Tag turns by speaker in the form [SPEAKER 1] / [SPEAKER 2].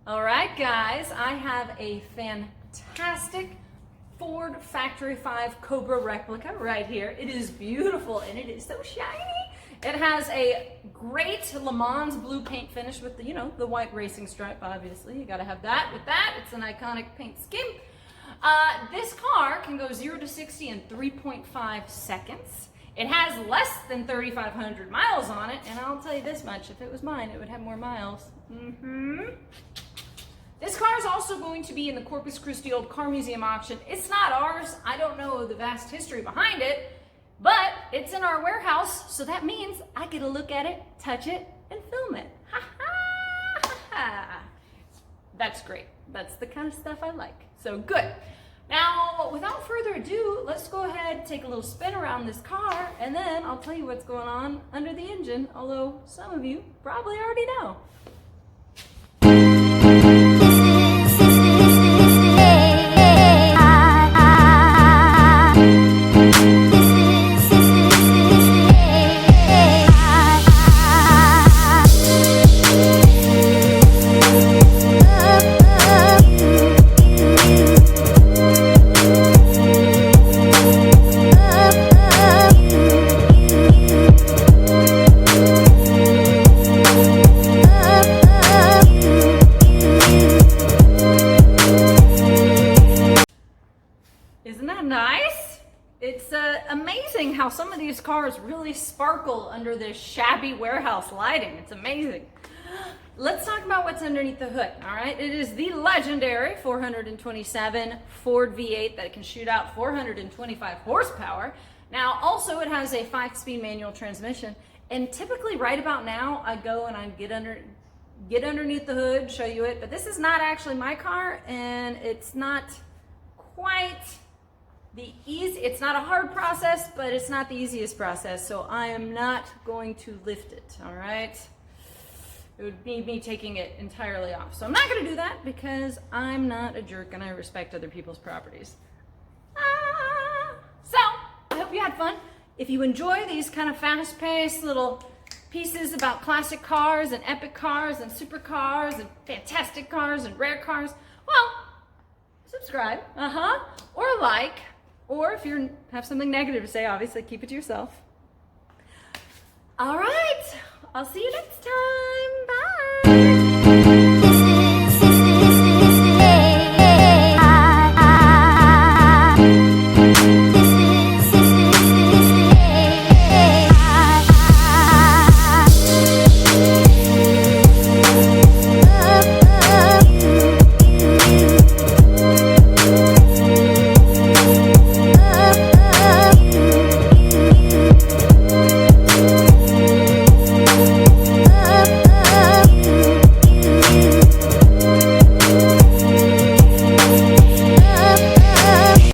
[SPEAKER 1] All right, guys, I have a fantastic Ford Factory 5 Cobra replica right here. It is beautiful and it is so shiny. It has a great Le Mans blue paint finish with the, the white racing stripe, obviously. You gotta have that with that. It's an iconic paint scheme. This car can go 0 to 60 in 3.5 seconds. It has less than 3,500 miles on it, and I'll tell you this much, if it was mine, it would have more miles. This car is also going to be in the Corpus Christi Old Car Museum auction. It's not ours. I don't know the vast history behind it, but it's in our warehouse, so that means I get to look at it, touch it, and film it. Ha ha ha ha. That's great. That's the kind of stuff I like. So good. Now, without further ado, let's go ahead, take a little spin around this car, and then I'll tell you what's going on under the engine, although some of you probably already know. Isn't that nice? It's amazing how some of these cars really sparkle under this shabby warehouse lighting. It's amazing. Let's talk about what's underneath the hood, all right? It is the legendary 427 Ford V8 that can shoot out 425 horsepower. Now, also it has a 5-speed manual transmission, and typically right about now, I go and I get underneath the hood, show you it, but this is not actually my car, and it's not quite it's not a hard process, but it's not the easiest process, so I am not going to lift it, all right? It would be me taking it entirely off. So I'm not gonna do that because I'm not a jerk and I respect other people's properties. So, I hope you had fun. If you enjoy these kind of fast-paced little pieces about classic cars and epic cars and supercars and fantastic cars and rare cars, well, subscribe, or like, or if you have something negative to say, obviously keep it to yourself. All right, I'll see you next time. Bye.